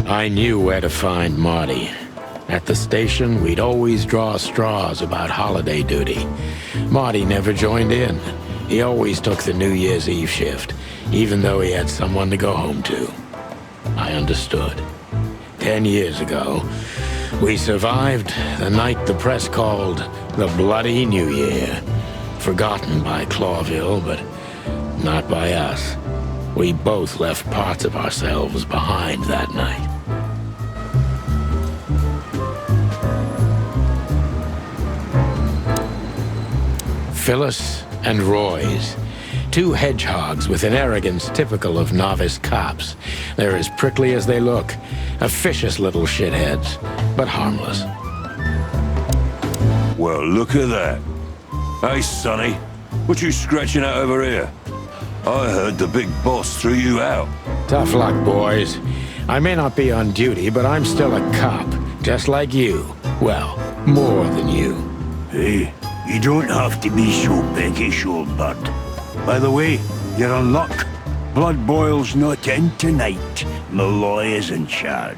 I knew where to find Marty. At the station, we'd always draw straws about holiday duty. Marty never joined in. He always took the New Year's Eve shift, even though he had someone to go home to. I understood. 10 years ago, we survived the night the press called the Bloody New Year. Forgotten by Clawville, but not by us. We both left parts of ourselves behind that night. Phyllis and Roy's. Two hedgehogs with an arrogance typical of novice cops. They're as prickly as they look. Officious little shitheads, but harmless. Well, look at that. Hey, Sonny, what you scratching at over here? I heard the big boss threw you out. Tough luck, boys. I may not be on duty, but I'm still a cop, just like you. Well, more than you. Hey, you don't have to be so peckish, old bud. By the way, you're in luck. Blood Boil's not in tonight. Malloy is in charge.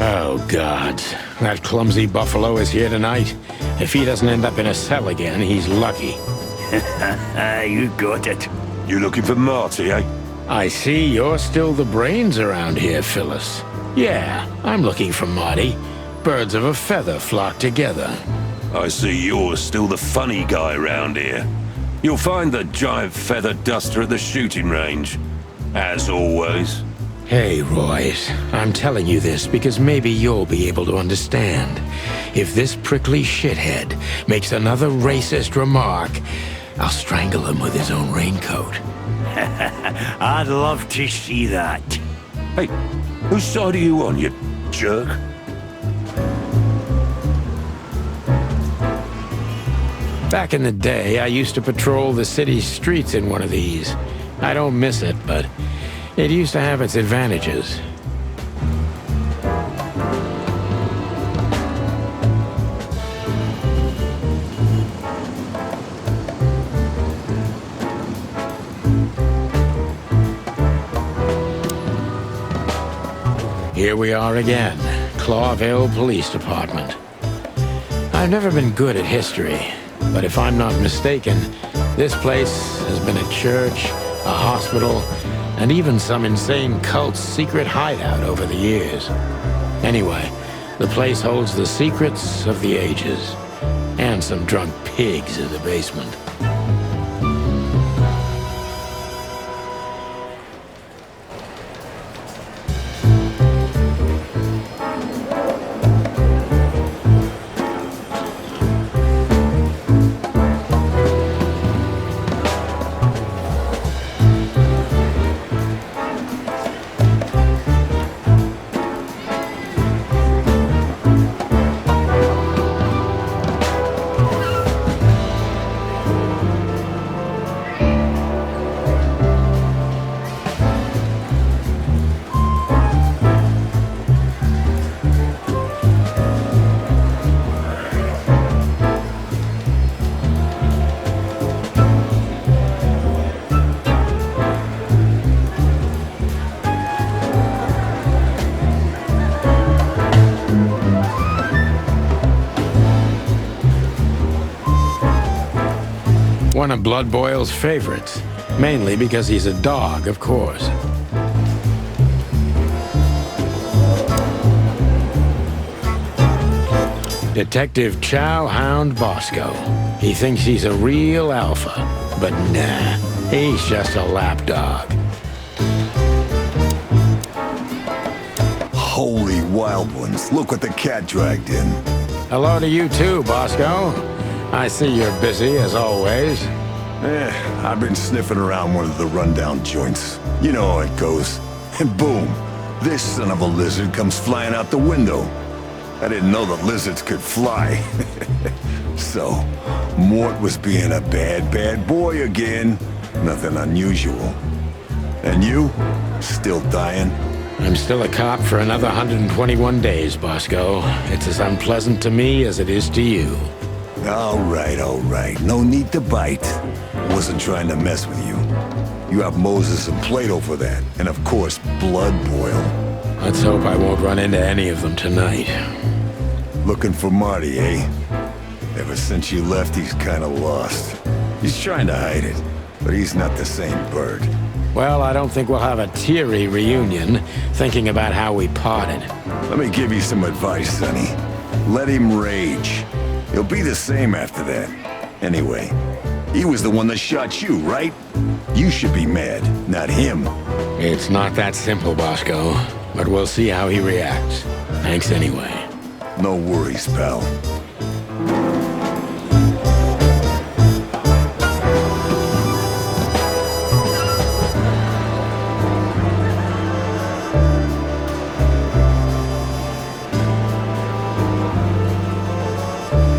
Oh, God. That clumsy buffalo is here tonight. If he doesn't end up in a cell again, he's lucky. You got it. You looking for Marty, eh? I see you're still the brains around here, Phyllis. Yeah, I'm looking for Marty. Birds of a feather flock together. I see you're still the funny guy round here. You'll find the giant feather duster at the shooting range. As always. Hey, Royce, I'm telling you this because maybe you'll be able to understand. If this prickly shithead makes another racist remark, I'll strangle him with his own raincoat. I'd love to see that. Hey, whose side are you on, you jerk? Back in the day, I used to patrol the city streets in one of these. I don't miss it, but it used to have its advantages. Here we are again, Clawville Police Department. I've never been good at history, but if I'm not mistaken, this place has been a church, a hospital, and even some insane cult's secret hideout over the years. Anyway, the place holds the secrets of the ages, and some drunk pigs in the basement. One of Blood Boil's favorites, mainly because he's a dog, of course. Detective Chow Hound Bosco. He thinks he's a real alpha, but nah, he's just a lapdog. Holy wild ones, look what the cat dragged in. Hello to you too, Bosco. I see you're busy, as always. I've been sniffing around one of the rundown joints. You know how it goes. And boom, this son of a lizard comes flying out the window. I didn't know that lizards could fly. So, Mort was being a bad boy again. Nothing unusual. And you? Still dying? I'm still a cop for another 121 days, Bosco. It's as unpleasant to me as it is to you. All right. No need to bite. Wasn't trying to mess with you. You have Moses and Plato for that. And of course, Blood Boil. Let's hope I won't run into any of them tonight. Looking for Marty, eh? Ever since you left, he's kinda lost. He's trying to hide it, but he's not the same bird. Well, I don't think we'll have a teary reunion, thinking about how we parted. Let me give you some advice, Sonny. Let him rage. He'll be the same after that. Anyway, he was the one that shot you, right? You should be mad, not him. It's not that simple, Bosco, but we'll see how he reacts. Thanks anyway. No worries, pal.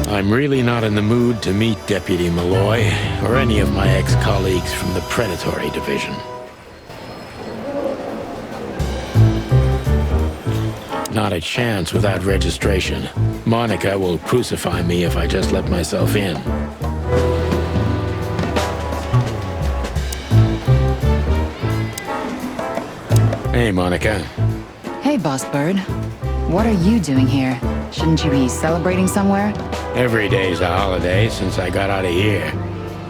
I'm really not in the mood to meet Deputy Malloy, or any of my ex-colleagues from the Predatory Division. Not a chance without registration. Monica will crucify me if I just let myself in. Hey, Monica. Hey, Boss Bird. What are you doing here? Shouldn't you be celebrating somewhere? Every day's a holiday since I got out of here.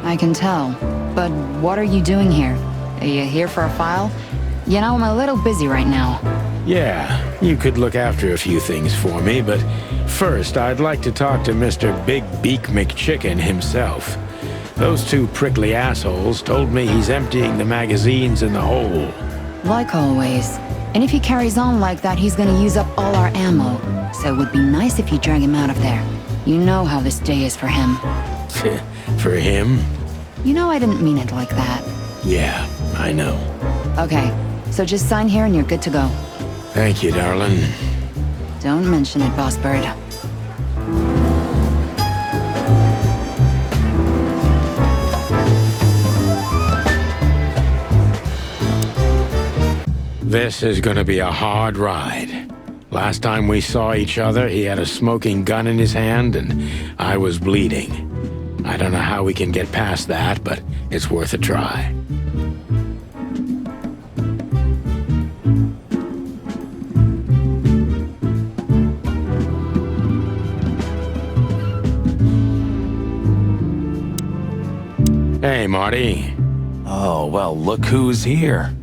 I can tell. But what are you doing here? Are you here for a file? You know, I'm a little busy right now. Yeah, you could look after a few things for me, but first I'd like to talk to Mr. Big Beak McChicken himself. Those two prickly assholes told me he's emptying the magazines in the hole. Like always. And if he carries on like that, he's gonna use up all our ammo. So it would be nice if you drag him out of there. You know how this day is for him. For him? You know I didn't mean it like that. Yeah, I know. Okay, so just sign here and you're good to go. Thank you, darling. Don't mention it, Boss Bird. This is gonna be a hard ride. Last time we saw each other, he had a smoking gun in his hand and I was bleeding. I don't know how we can get past that, but it's worth a try. Hey, Marty. Oh, well, look who's here.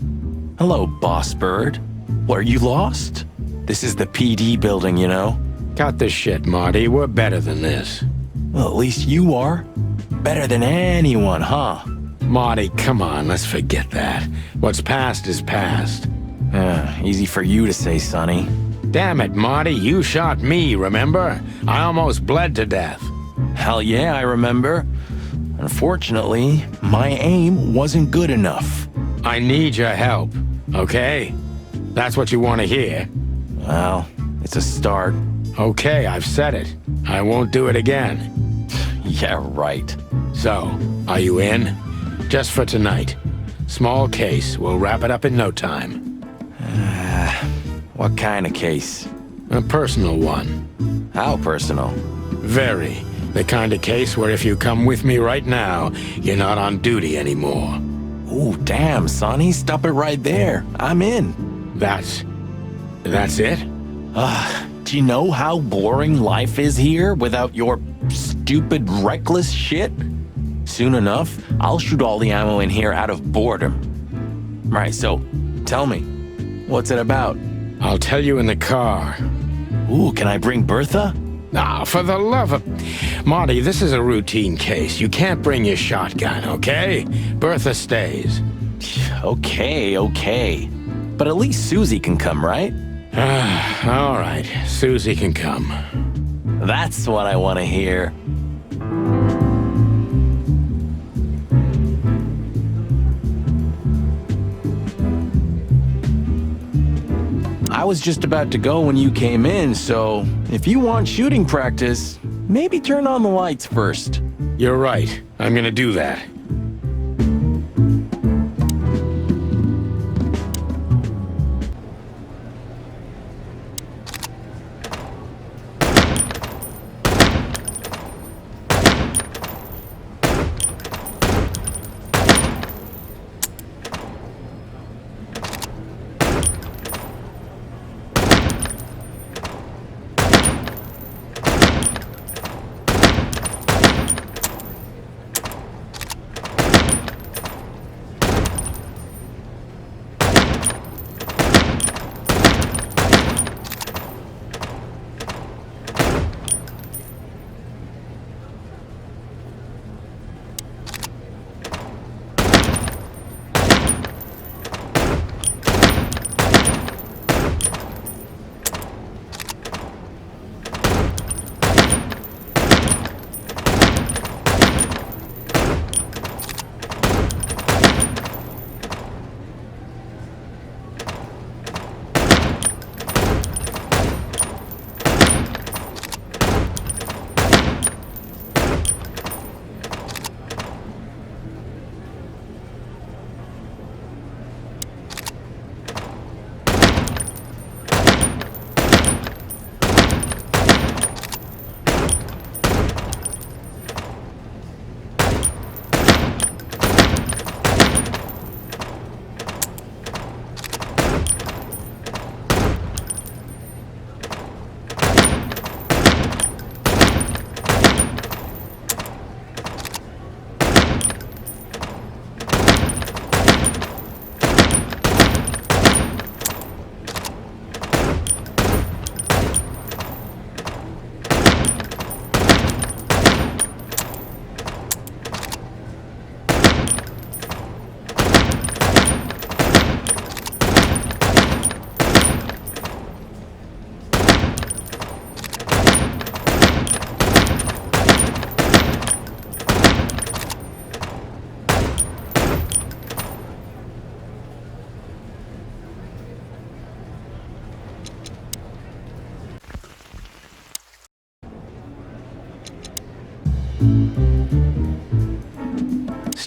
Hello, Boss Bird. What, are you lost? This is the PD building, you know? Cut the shit, Marty. We're better than this. Well, at least you are. Better than anyone, huh? Marty, come on, let's forget that. What's past is past. Easy for you to say, Sonny. Damn it, Marty, you shot me, remember? I almost bled to death. Hell yeah, I remember. Unfortunately, my aim wasn't good enough. I need your help, okay? That's what you want to hear. Well, it's a start. Okay, I've said it. I won't do it again. Yeah, right. So, are you in? Just for tonight. Small case. We'll wrap it up in no time. What kind of case? A personal one. How personal? Very. The kind of case where if you come with me right now, you're not on duty anymore. Ooh, damn, Sonny, stop it right there. I'm in. That's it? Do you know how boring life is here without your stupid, reckless shit? Soon enough, I'll shoot all the ammo in here out of boredom. Right, so, tell me, what's it about? I'll tell you in the car. Ooh, can I bring Bertha? Ah, for the love of... Marty, this is a routine case. You can't bring your shotgun, okay? Bertha stays. Okay. But at least Susie can come, right? All right, Susie can come. That's what I want to hear. I was just about to go when you came in, so if you want shooting practice, maybe turn on the lights first. You're right. I'm gonna do that.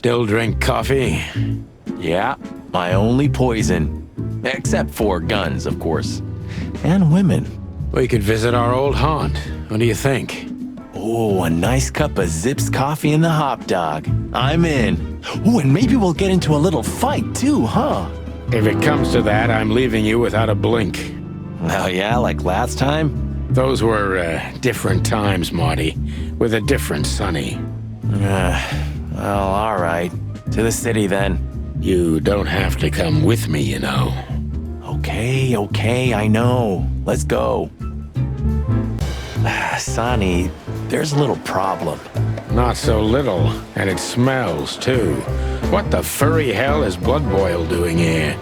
Still drink coffee? Yeah, my only poison. Except for guns, of course. And women. We could visit our old haunt. What do you think? Oh, a nice cup of Zips coffee and the hot dog. I'm in. Oh, and maybe we'll get into a little fight too, huh? If it comes to that, I'm leaving you without a blink. Oh yeah, like last time? Those were different times, Marty, with a different Sonny. Well, all right. To the city then. You don't have to come with me, you know. Okay, I know. Let's go. Sonny, there's a little problem. Not so little, and it smells, too. What the furry hell is Blood Boil doing here?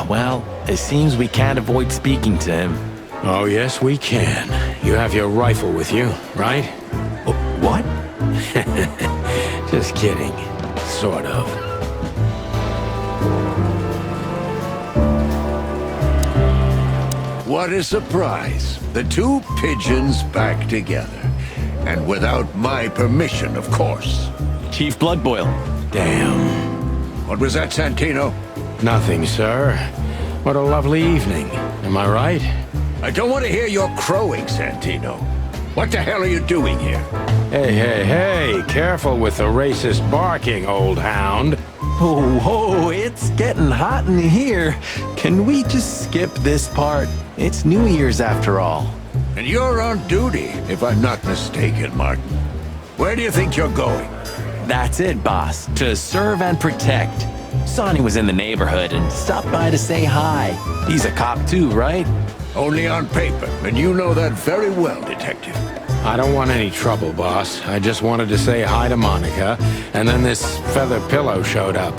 Well, it seems we can't avoid speaking to him. Oh, yes, we can. You have your rifle with you, right? What? Just kidding. Sort of. What a surprise. The two pigeons back together. And without my permission, of course. Chief Bloodboil. Damn. What was that, Santino? Nothing, sir. What a lovely evening. Am I right? I don't want to hear your crowing, Santino. What the hell are you doing here? Hey, careful with the racist barking, old hound. Oh, it's getting hot in here. Can we just skip this part? It's New Year's after all. And you're on duty, if I'm not mistaken, Martin. Where do you think you're going? That's it, boss. To serve and protect. Sonny was in the neighborhood and stopped by to say hi. He's a cop too, right? Only on paper, and you know that very well, Detective. I don't want any trouble, boss. I just wanted to say hi to Monica, and then this feather pillow showed up.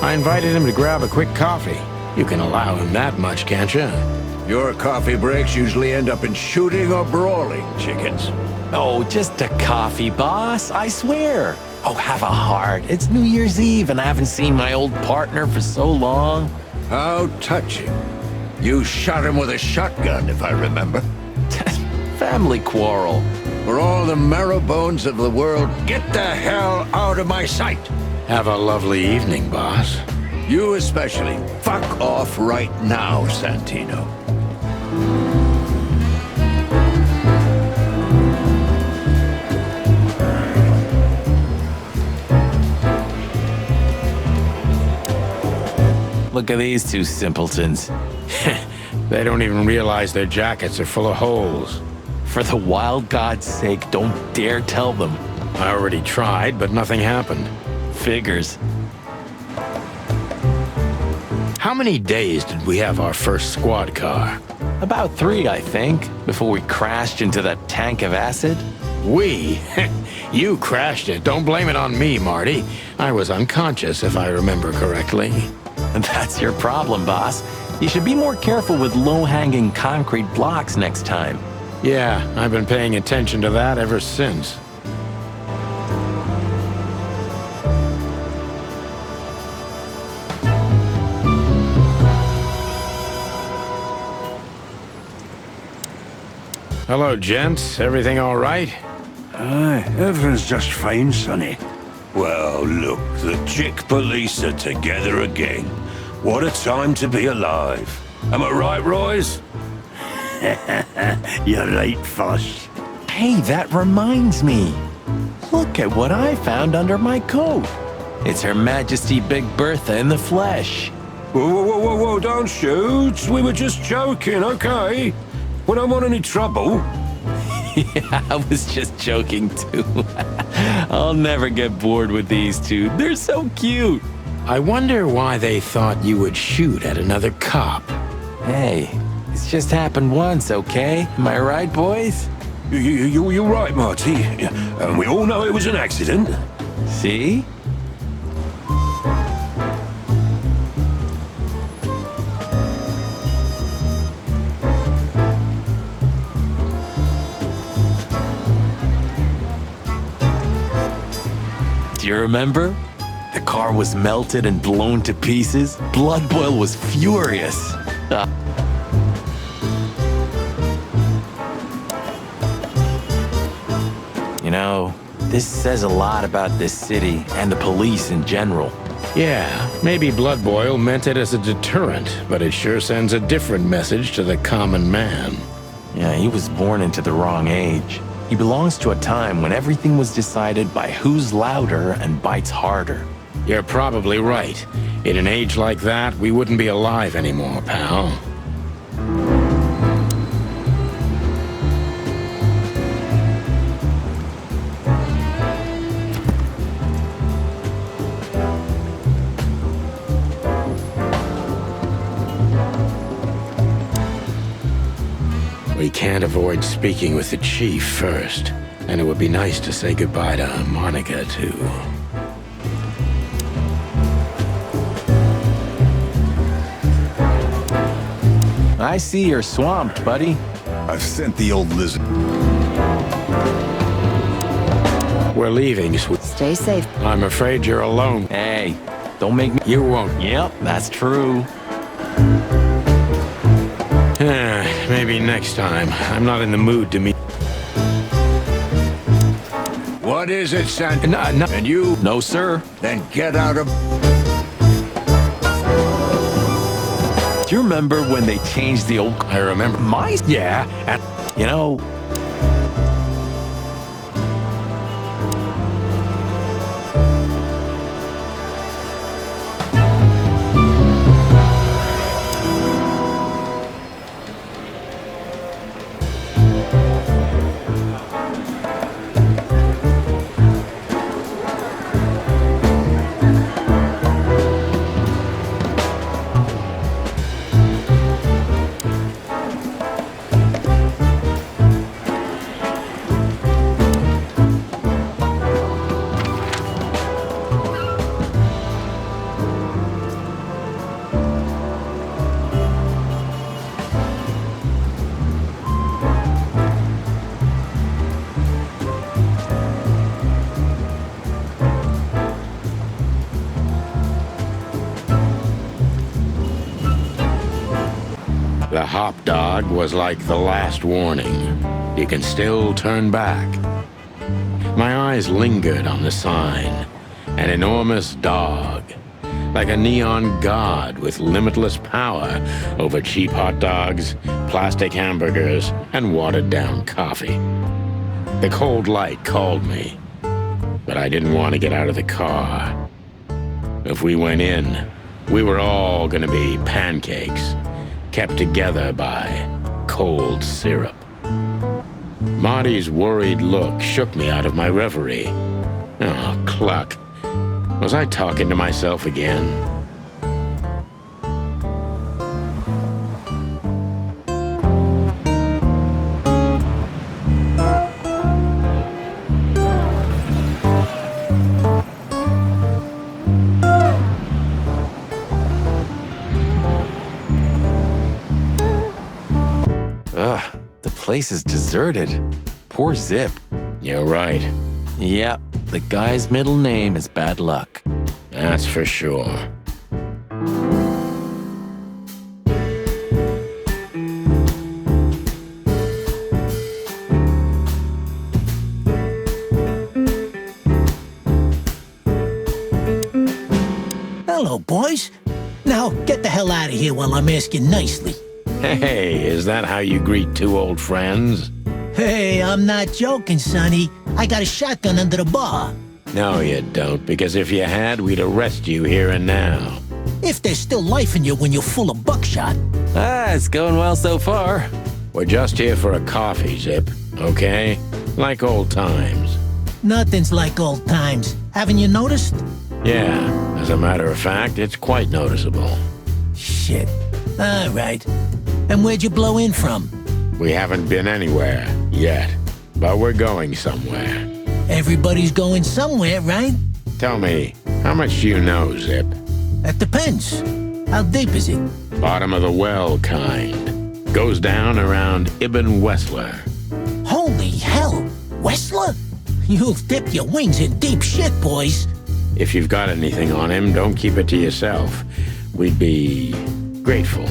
I invited him to grab a quick coffee. You can allow him that much, can't you? Your coffee breaks usually end up in shooting or brawling, chickens. Oh, just a coffee, boss. I swear. Oh, have a heart. It's New Year's Eve, and I haven't seen my old partner for so long. How touching. You shot him with a shotgun, if I remember. Family quarrel. For all the marrow bones of the world, get the hell out of my sight! Have a lovely evening, boss. You especially. Fuck off right now, Santino. Look at these two simpletons. They don't even realize their jackets are full of holes. For the wild God's sake, don't dare tell them. I already tried, but nothing happened. Figures. How many days did we have our first squad car? About 3, I think, before we crashed into that tank of acid. We? You crashed it. Don't blame it on me, Marty. I was unconscious, if I remember correctly. And that's your problem, boss. You should be more careful with low-hanging concrete blocks next time. Yeah, I've been paying attention to that ever since. Hello, gents. Everything all right? Aye, everything's just fine, Sonny. Well, look, the chick police are together again. What a time to be alive. Am I right, Royce? You're right, Foss. Hey, that reminds me. Look at what I found under my coat. It's Her Majesty Big Bertha in the flesh. Whoa, don't shoot. We were just joking, okay? We don't want any trouble. Yeah, I was just joking too. I'll never get bored with these two. They're so cute. I wonder why they thought you would shoot at another cop. Hey, it's just happened once, okay? Am I right, boys? You're right, Marty. And we all know it was an accident. See? Do you remember? The car was melted and blown to pieces. Bloodboil was furious. You know, This says a lot about this city and the police in general. Yeah, maybe Blood Boil meant it as a deterrent, but it sure sends a different message to the common man. Yeah, he was born into the wrong age. He belongs to a time when everything was decided by who's louder and bites harder. You're probably right. In an age like that, we wouldn't be alive anymore, pal. We can't avoid speaking with the chief first, and it would be nice to say goodbye to Monica, too. I see you're swamped, buddy. I've sent the old lizard. We're leaving, sweet. Stay safe. I'm afraid you're alone. Hey, don't make me... You won't. Yep, that's true. Maybe next time. I'm not in the mood to meet... What is it, Santa? No. And you? No, sir. Then get out of... Do you remember when they changed the old... I remember. My... Yeah, You know... the hop dog was like the last warning. You can still turn back. My eyes lingered on the sign. An enormous dog. Like a neon god with limitless power over cheap hot dogs, plastic hamburgers, and watered-down coffee. The cold light called me, but I didn't want to get out of the car. If we went in, we were all gonna be pancakes, kept together by cold syrup. Marty's worried look shook me out of my reverie. Oh, cluck. Was I talking to myself again? Ugh, the place is deserted. Poor Zip. You're right. Yep, the guy's middle name is Bad Luck. That's for sure. Hello, boys. Now, get the hell out of here while I'm asking nicely. Hey, is that how you greet two old friends? Hey, I'm not joking, Sonny. I got a shotgun under the bar. No, you don't, because if you had, we'd arrest you here and now. If there's still life in you when you're full of buckshot. Ah, it's going well so far. We're just here for a coffee, Zip, okay? Like old times. Nothing's like old times. Haven't you noticed? Yeah, as a matter of fact, it's quite noticeable. Shit. All right. And where'd you blow in from? We haven't been anywhere yet, but we're going somewhere. Everybody's going somewhere, right? Tell me, how much do you know, Zip? That depends. How deep is it? Bottom of the well kind. Goes down around Ibn Wessler. Holy hell! Wessler? You've dipped your wings in deep shit, boys. If you've got anything on him, don't keep it to yourself. We'd be grateful.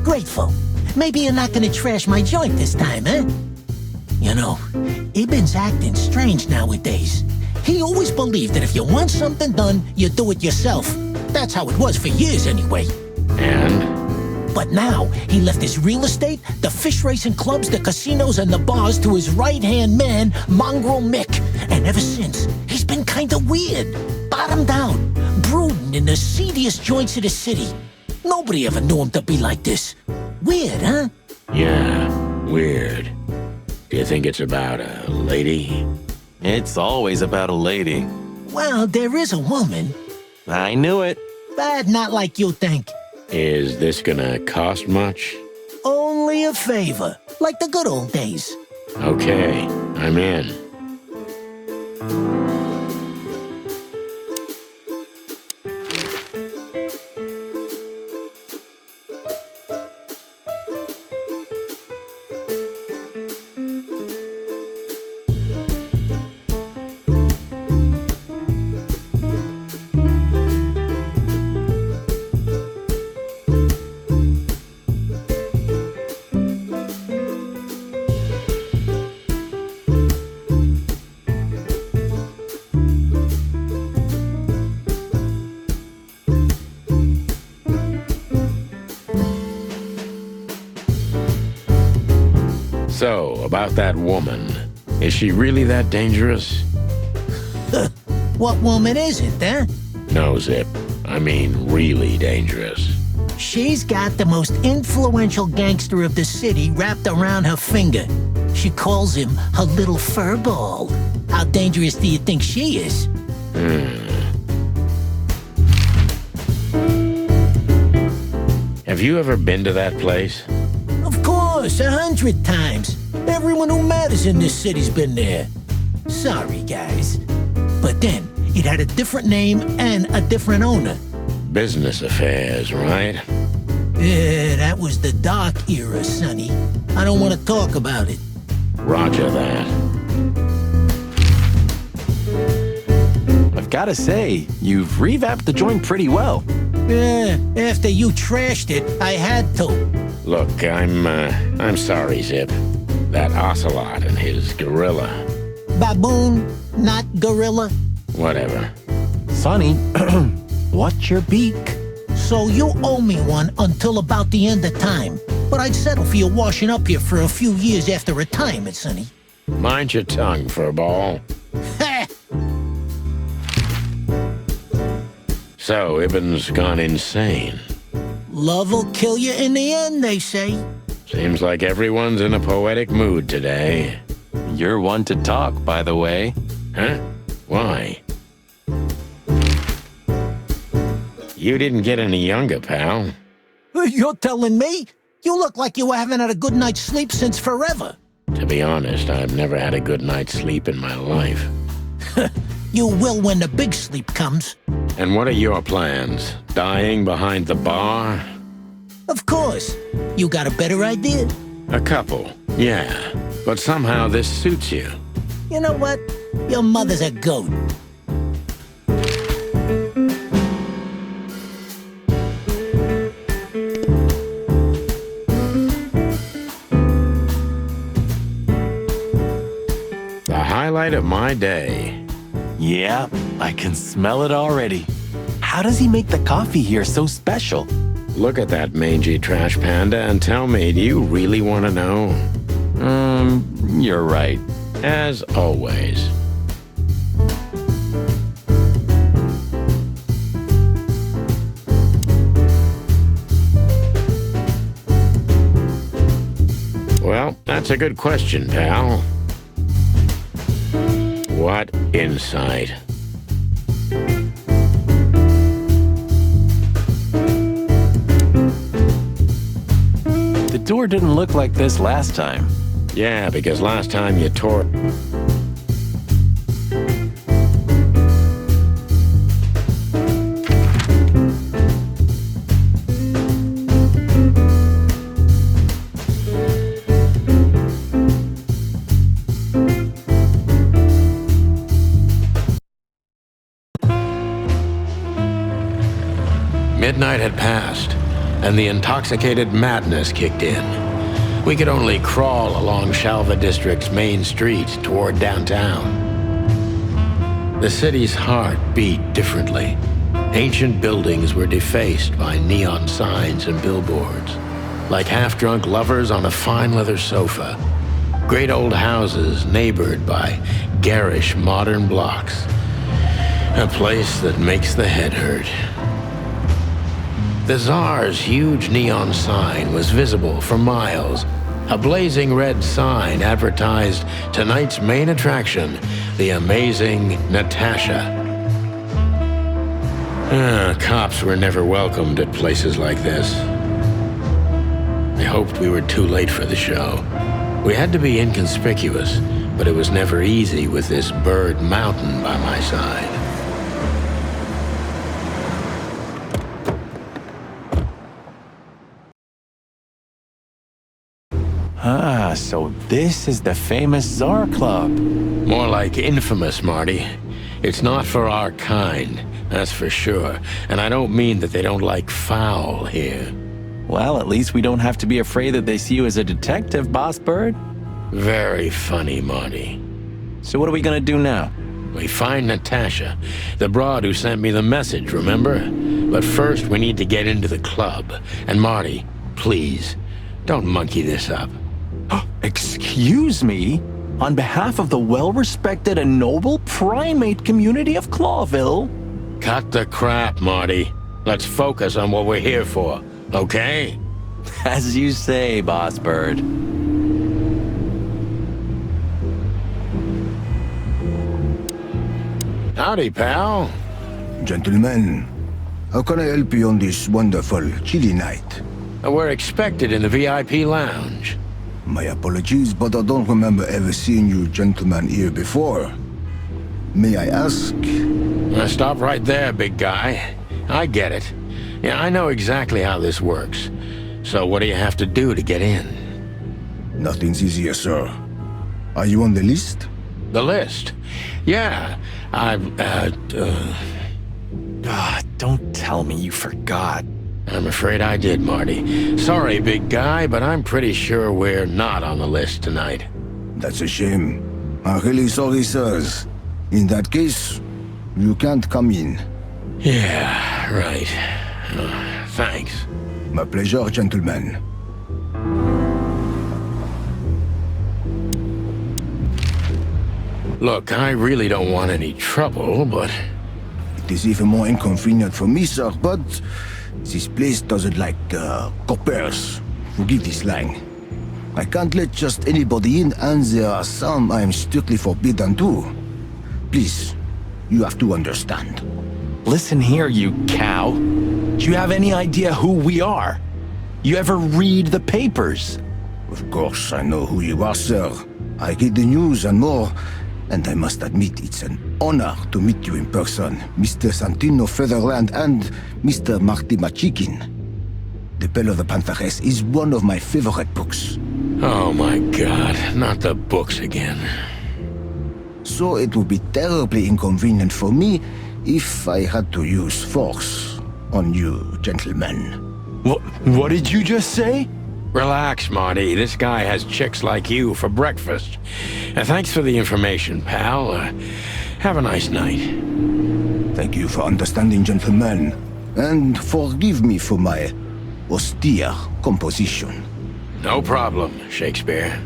Grateful. Maybe you're not gonna trash my joint this time, eh? You know, Ibn's acting strange nowadays. He always believed that if you want something done, you do it yourself. That's how it was for years anyway. And? But now, he left his real estate, the fish racing clubs, the casinos, and the bars to his right-hand man, Mongrel Mick. And ever since, he's been kinda weird. Bottomed out, brooding in the seediest joints of the city. Nobody ever knew him to be like this. Weird, huh? Yeah, weird. Do you think it's about a lady? It's always about a lady. Well, there is a woman, I knew it. but not like you think. Is this gonna cost much? Only a favor, like the good old days. Okay, I'm in. So, about that woman. Is she really that dangerous? What woman is it, huh? No, Zip. I mean, really dangerous. She's got the most influential gangster of the city wrapped around her finger. She calls him her little furball. How dangerous do you think she is? Have you ever been to that place? Of course, 100 times. Everyone who matters in this city's been there. Sorry, guys. But then, it had a different name and a different owner. Business affairs, right? Yeah, that was the dark era, Sonny. I don't want to talk about it. Roger that. I've gotta say, you've revamped the joint pretty well. Yeah, after you trashed it, I had to. Look, I'm sorry, Zip. That ocelot and his gorilla. Baboon, not gorilla. Whatever. Sonny, watch your beak. So you owe me one until about the end of time. But I'd settle for you washing up here for a few years after retirement, Sonny. Mind your tongue, furball. Ha! So, Ibn's gone insane. Love will kill you in the end, they say. Seems like everyone's in a poetic mood today. You're one to talk, by the way. Huh? Why? You didn't get any younger, pal. You're telling me? You look like you haven't had a good night's sleep since forever. To be honest, I've never had a good night's sleep in my life. You will when the big sleep comes. And what are your plans? Dying behind the bar? Of course. You got a better idea? A couple, yeah. But somehow this suits you. You know what? Your mother's a goat. The highlight of my day. Yeah, I can smell it already. How does he make the coffee here so special? Look at that mangy trash panda and tell me, do you really want to know? You're right. As always. Well, that's a good question, pal. What insight. The door didn't look like this last time. Yeah, because last time you tore... Midnight had passed, and the intoxicated madness kicked in. We could only crawl along Shalva District's main street toward downtown. The city's heart beat differently. Ancient buildings were defaced by neon signs and billboards, like half-drunk lovers on a fine leather sofa. Great old houses neighbored by garish modern blocks. A place that makes the head hurt. The Tsar's huge neon sign was visible for miles. A blazing red sign advertised tonight's main attraction, the amazing Natasha. Cops were never welcomed at places like this. I hoped we were too late for the show. We had to be inconspicuous, but it was never easy with this bird mountain by my side. Ah, so this is the famous Tsar Club. More like infamous, Marty. It's not for our kind, that's for sure. And I don't mean that they don't like foul here. Well, at least we don't have to be afraid that they see you as a detective, Boss Bird. Very funny, Marty. So what are we gonna do now? We find Natasha, the broad who sent me the message, remember? But first, we need to get into the club. And Marty, please, don't monkey this up. Excuse me? On behalf of the well-respected and noble primate community of Clawville? Cut the crap, Marty. Let's focus on what we're here for, okay? As you say, Boss Bird. Howdy, pal. Gentlemen, how can I help you on this wonderful, chilly night? We're expected in the VIP lounge. My apologies, but I don't remember ever seeing you gentlemen here before. May I ask? Stop right there, big guy. I get it. Yeah, I know exactly how this works. So what do you have to do to get in? Nothing's easier, sir. Are you on the list? The list? Yeah, Don't tell me you forgot. I'm afraid I did, Marty. Sorry, big guy, but I'm pretty sure we're not on the list tonight. That's a shame. I'm really sorry, sirs. In that case, you can't come in. Yeah, right. Thanks. My pleasure, gentlemen. Look, I really don't want any trouble, but... It is even more inconvenient for me, sir, but this place doesn't like coppers. Forgive this slang. I can't let just anybody in, and there are some I'm strictly forbidden to. Please, you have to understand. Listen here, you cow. Do you have any idea who we are? You ever read the papers? Of course, I know who you are, sir. I read the news and more, and I must admit it's an honor to meet you in person, Mr. Santino Featherland and Mr. Marty Machikin. The Bell of the Pantheress is one of my favorite books. Oh my god, not the books again. So it would be terribly inconvenient for me if I had to use force on you, gentlemen. What did you just say? Relax, Marty. This guy has chicks like you for breakfast. Thanks for the information, pal. Have a nice night. Thank you for understanding, gentlemen, and forgive me for my austere composition. No problem, Shakespeare.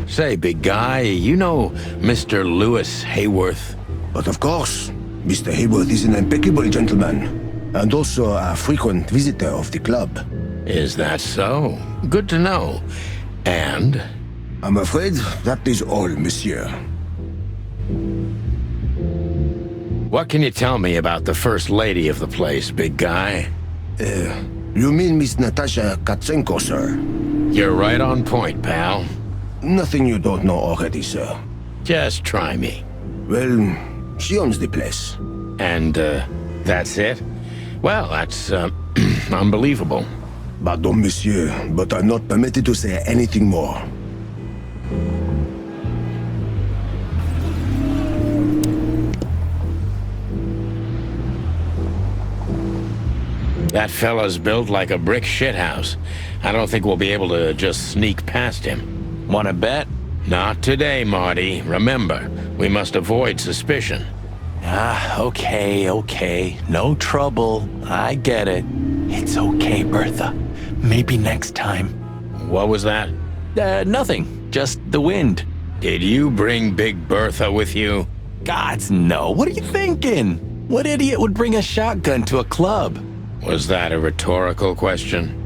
Say, big guy, you know Mr. Lewis Hayworth? But of course, Mr. Hayworth is an impeccable gentleman, and also a frequent visitor of the club. Is that so? Good to know. And? I'm afraid that is all, monsieur. What can you tell me about the first lady of the place, big guy? You mean Miss Natasha Katsenko, sir? You're right on point, pal. Nothing you don't know already, sir. Just try me. Well, she owns the place. And, that's it? Well, that's, unbelievable. Pardon, monsieur, but I'm not permitted to say anything more. That fella's built like a brick shithouse. I don't think we'll be able to just sneak past him. Wanna bet? Not today, Marty. Remember, we must avoid suspicion. Okay. No trouble. I get it. It's okay, Bertha. Maybe next time. What was that? Nothing. Just the wind. Did you bring Big Bertha with you? Gods, no. What are you thinking? What idiot would bring a shotgun to a club? Was that a rhetorical question?